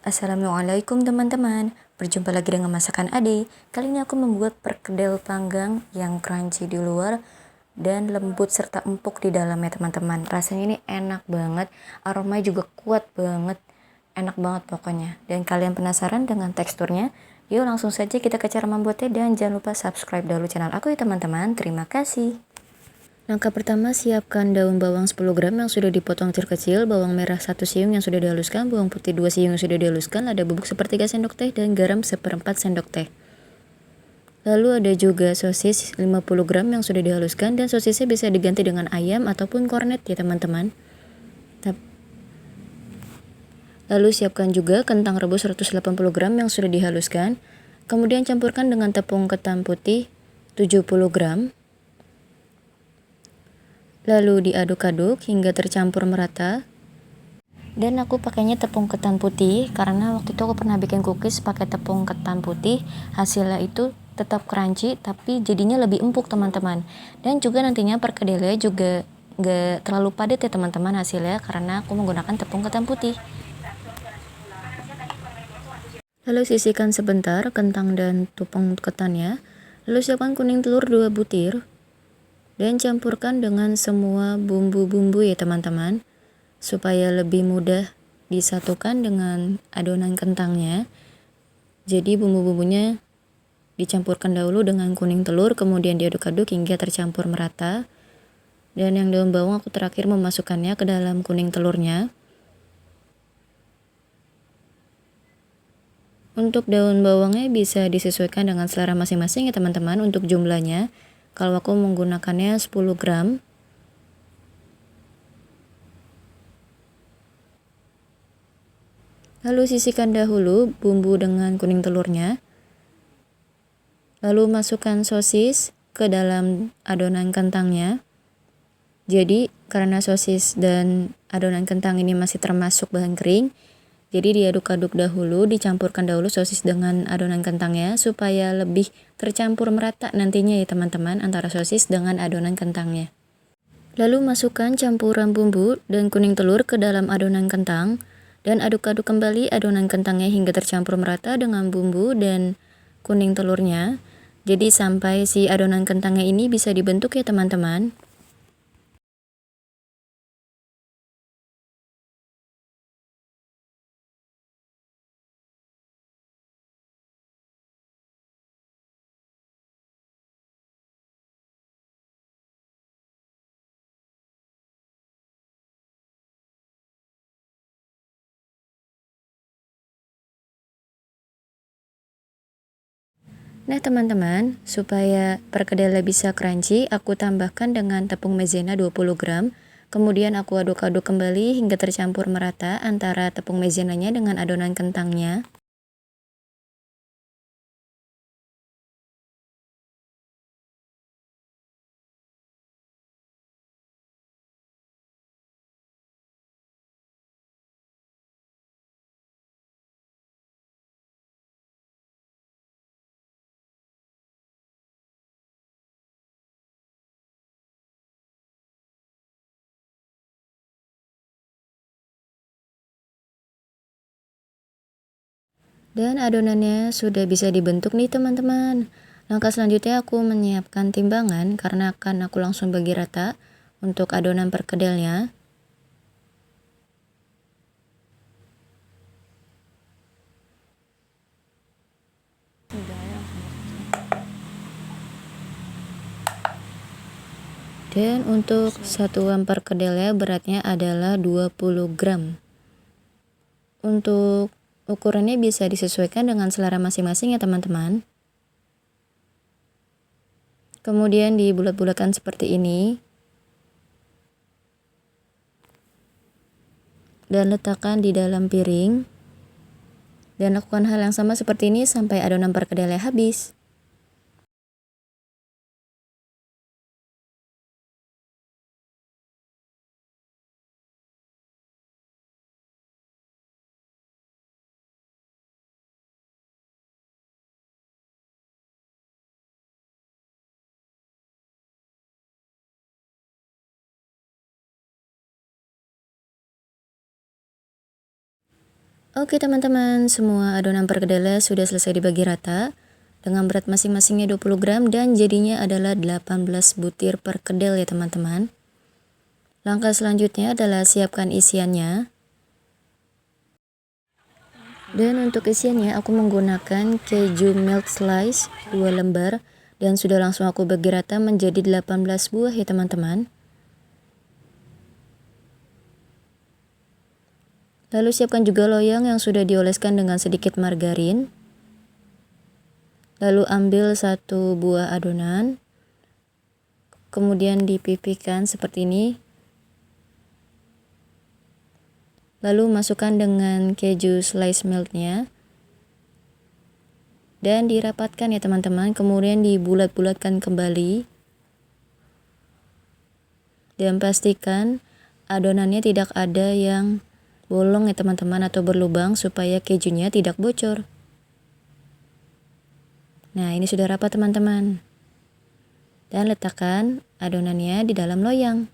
Assalamualaikum teman-teman, berjumpa lagi dengan masakan Ade. Kali ini aku membuat perkedel panggang yang crunchy di luar dan lembut serta empuk di dalamnya teman-teman. Rasanya ini enak banget, aromanya juga kuat banget, enak banget pokoknya. Dan kalian penasaran dengan teksturnya? Yuk langsung saja kita ke cara membuatnya dan jangan lupa subscribe dahulu channel aku ya teman-teman. Terima kasih. Langkah pertama, siapkan daun bawang 10 gram yang sudah dipotong kecil-kecil, bawang merah 1 siung yang sudah dihaluskan, bawang putih 2 siung yang sudah dihaluskan, ada bubuk sepertiga sendok teh dan garam 1/4 sendok teh. Lalu ada juga sosis 50 gram yang sudah dihaluskan dan sosisnya bisa diganti dengan ayam ataupun kornet ya teman-teman. Lalu siapkan juga kentang rebus 180 gram yang sudah dihaluskan. Kemudian campurkan dengan tepung ketan putih 70 gram. Lalu diaduk-aduk hingga tercampur merata. Dan aku pakainya tepung ketan putih karena waktu itu aku pernah bikin cookies pakai tepung ketan putih. Hasilnya itu tetap crunchy tapi jadinya lebih empuk teman-teman. Dan juga nantinya perkedelnya juga gak terlalu padat ya teman-teman hasilnya karena aku menggunakan tepung ketan putih. Lalu sisihkan sebentar kentang dan tepung ketannya. Lalu siapkan kuning telur 2 butir. Dan campurkan dengan semua bumbu-bumbu ya teman-teman, supaya lebih mudah disatukan dengan adonan kentangnya. Jadi bumbu-bumbunya dicampurkan dahulu dengan kuning telur, kemudian diaduk-aduk hingga tercampur merata. Dan yang daun bawang aku terakhir memasukkannya ke dalam kuning telurnya. Untuk daun bawangnya bisa disesuaikan dengan selera masing-masing ya teman-teman untuk jumlahnya. Kalau aku menggunakannya 10 gram. Lalu sisihkan dahulu bumbu dengan kuning telurnya. Lalu masukkan sosis ke dalam adonan kentangnya. Jadi karena sosis dan adonan kentang ini masih termasuk bahan kering, jadi diaduk-aduk dahulu, dicampurkan dahulu sosis dengan adonan kentangnya supaya lebih tercampur merata nantinya ya teman-teman antara sosis dengan adonan kentangnya. Lalu masukkan campuran bumbu dan kuning telur ke dalam adonan kentang dan aduk-aduk kembali adonan kentangnya hingga tercampur merata dengan bumbu dan kuning telurnya. Jadi sampai si adonan kentangnya ini bisa dibentuk ya teman-teman. Nah teman-teman, supaya perkedelnya bisa crunchy, aku tambahkan dengan tepung maizena 20 gram. Kemudian aku aduk-aduk kembali hingga tercampur merata antara tepung maizenanya dengan adonan kentangnya. Dan adonannya sudah bisa dibentuk nih teman-teman. Langkah selanjutnya aku menyiapkan timbangan karena akan aku langsung bagi rata untuk adonan perkedelnya. Dan untuk satuan perkedelnya beratnya adalah 20 gram. Untuk ukurannya bisa disesuaikan dengan selera masing-masing ya teman-teman. Kemudian dibulat-bulatkan seperti ini. Dan letakkan di dalam piring. Dan lakukan hal yang sama seperti ini sampai adonan perkedelnya habis. Oke teman-teman, semua adonan perkedel sudah selesai dibagi rata dengan berat masing-masingnya 20 gram dan jadinya adalah 18 butir perkedel ya teman-teman. Langkah selanjutnya adalah siapkan isiannya. Dan untuk isiannya aku menggunakan keju milk slice 2 lembar dan sudah langsung aku bagi rata menjadi 18 buah ya teman-teman. Lalu siapkan juga loyang yang sudah dioleskan dengan sedikit margarin. Lalu ambil 1 buah adonan, kemudian dipipihkan seperti ini. Lalu masukkan dengan keju slice milknya dan dirapatkan ya teman-teman, kemudian dibulat-bulatkan kembali. Dan pastikan adonannya tidak ada yang bolong ya teman-teman atau berlubang supaya kejunya tidak bocor. Nah, ini sudah rapat teman-teman. Dan letakkan adonannya di dalam loyang.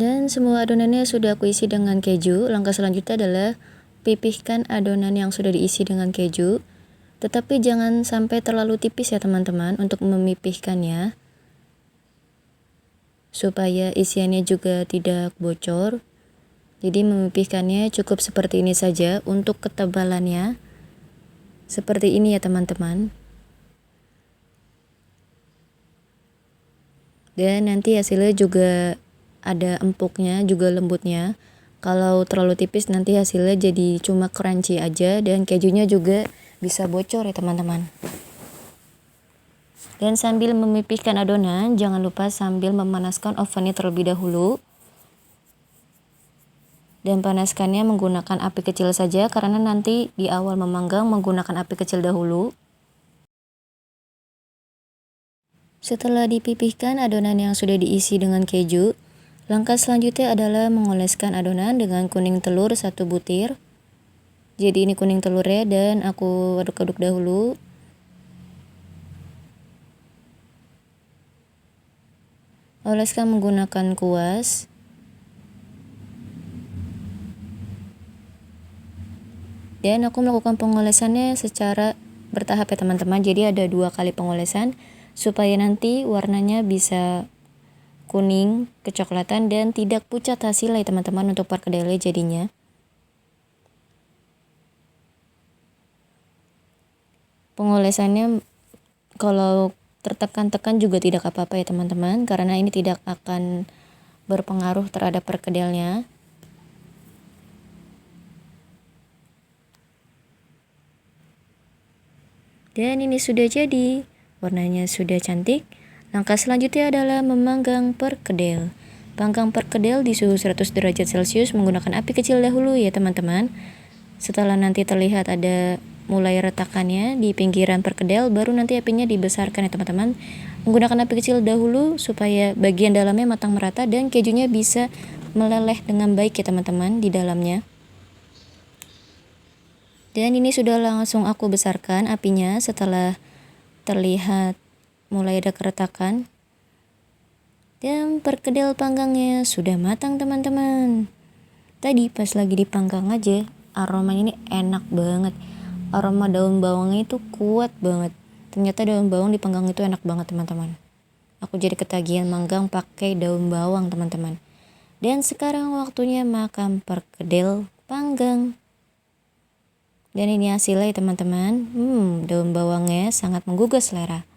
Dan semua adonannya sudah aku isi dengan keju. Langkah selanjutnya adalah pipihkan adonan yang sudah diisi dengan keju. Tetapi jangan sampai terlalu tipis ya teman-teman untuk memipihkannya, supaya isiannya juga tidak bocor. Jadi memipihkannya cukup seperti ini saja. Untuk ketebalannya seperti ini ya teman-teman. Dan nanti hasilnya juga ada empuknya, juga lembutnya. Kalau terlalu tipis nanti hasilnya jadi cuma crunchy aja dan kejunya juga bisa bocor ya teman-teman. Dan sambil memipihkan adonan, jangan lupa sambil memanaskan ovennya terlebih dahulu. Dan panaskannya menggunakan api kecil saja karena nanti di awal memanggang menggunakan api kecil dahulu. Setelah dipipihkan adonan yang sudah diisi dengan keju, langkah selanjutnya adalah mengoleskan adonan dengan kuning telur 1 butir. Jadi ini kuning telurnya dan aku aduk-aduk dahulu. Oleskan menggunakan kuas. Dan aku melakukan pengolesannya secara bertahap ya teman-teman. Jadi ada 2 kali pengolesan supaya nanti warnanya bisa kuning kecoklatan dan tidak pucat hasilnya teman-teman untuk perkedelnya jadinya. Pengolesannya kalau tertekan-tekan juga tidak apa-apa ya teman-teman, karena ini tidak akan berpengaruh terhadap perkedelnya. Dan ini sudah jadi, warnanya sudah cantik. Langkah selanjutnya adalah memanggang perkedel. Panggang perkedel di suhu 100 derajat Celcius menggunakan api kecil dahulu ya teman-teman. Setelah nanti terlihat ada mulai retakannya di pinggiran perkedel, baru nanti apinya dibesarkan ya teman-teman. Menggunakan api kecil dahulu supaya bagian dalamnya matang merata dan kejunya bisa meleleh dengan baik ya teman-teman di dalamnya. Dan ini sudah langsung aku besarkan apinya setelah terlihat mulai ada keretakan. Dan perkedel panggangnya sudah matang teman-teman. Tadi pas lagi dipanggang aja, aromanya ini enak banget. Aroma daun bawangnya itu kuat banget. Ternyata daun bawang dipanggang itu enak banget teman-teman. Aku jadi ketagihan manggang pakai daun bawang teman-teman. Dan sekarang waktunya makan perkedel panggang. Dan ini hasilnya teman-teman. Daun bawangnya sangat menggugah selera.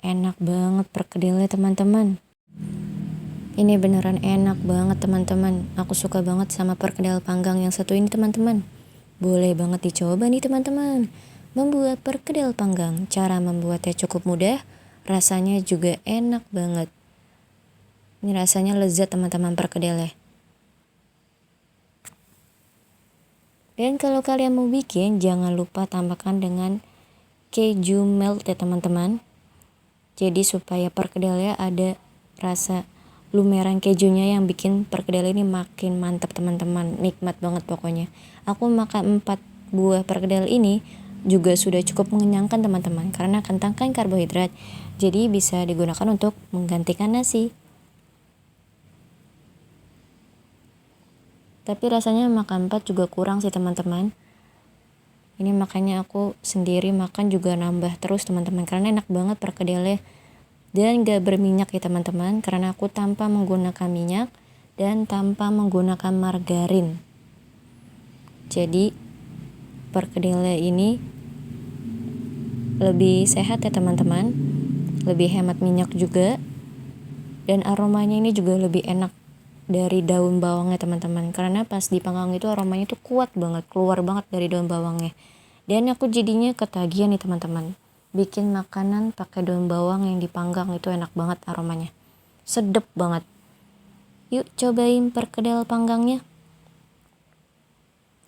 Enak banget perkedelnya teman-teman. Ini beneran enak banget teman-teman. Aku suka banget sama perkedel panggang yang satu ini teman-teman. Boleh banget dicoba nih teman-teman. Membuat perkedel panggang. Cara membuatnya cukup mudah. Rasanya juga enak banget. Ini rasanya lezat teman-teman perkedelnya. Dan kalau kalian mau bikin, jangan lupa tambahkan dengan keju melt ya teman-teman. Jadi supaya perkedelnya ada rasa lumeran kejunya yang bikin perkedel ini makin mantap teman-teman. Nikmat banget pokoknya. Aku makan 4 buah perkedel ini juga sudah cukup mengenyangkan teman-teman, karena kentang kan karbohidrat. Jadi bisa digunakan untuk menggantikan nasi. Tapi rasanya makan 4 juga kurang sih teman-teman. Ini makanya aku sendiri makan juga nambah terus teman-teman, karena enak banget perkedelnya. Dan gak berminyak ya teman-teman, karena aku tanpa menggunakan minyak dan tanpa menggunakan margarin. Jadi perkedelnya ini lebih sehat ya teman-teman, lebih hemat minyak juga, dan aromanya ini juga lebih enak dari daun bawangnya teman-teman, karena pas dipanggang itu aromanya itu kuat banget, keluar banget dari daun bawangnya. Dan aku jadinya ketagihan nih teman-teman, bikin makanan pakai daun bawang yang dipanggang itu enak banget aromanya, sedep banget. Yuk cobain perkedel panggangnya.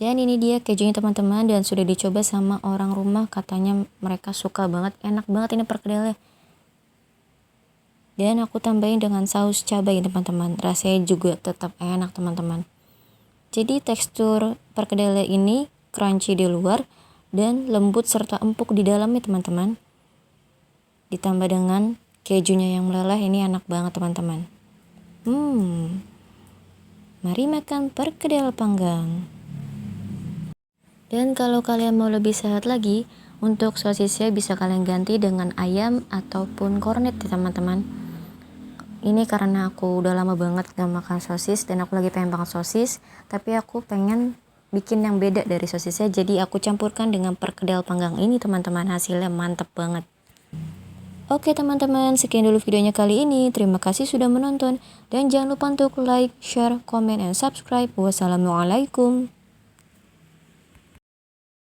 Dan ini dia kejunya teman-teman, dan sudah dicoba sama orang rumah, katanya mereka suka banget, enak banget ini perkedelnya. Dan aku tambahin dengan saus cabai teman-teman, rasanya juga tetap enak teman-teman. Jadi tekstur perkedelnya ini crunchy di luar dan lembut serta empuk di dalamnya teman-teman. Ditambah dengan kejunya yang meleleh, ini enak banget teman-teman. Mari makan perkedel panggang. Dan kalau kalian mau lebih sehat lagi, untuk sosisnya bisa kalian ganti dengan ayam ataupun kornet ya teman-teman. Ini karena aku udah lama banget gak makan sosis dan aku lagi pengen banget sosis, tapi aku pengen bikin yang beda dari sosisnya, jadi aku campurkan dengan perkedel panggang ini teman-teman. Hasilnya mantep banget. Oke teman-teman, sekian dulu videonya kali ini. Terima kasih sudah menonton, dan jangan lupa untuk like, share, comment, and subscribe. Wassalamualaikum.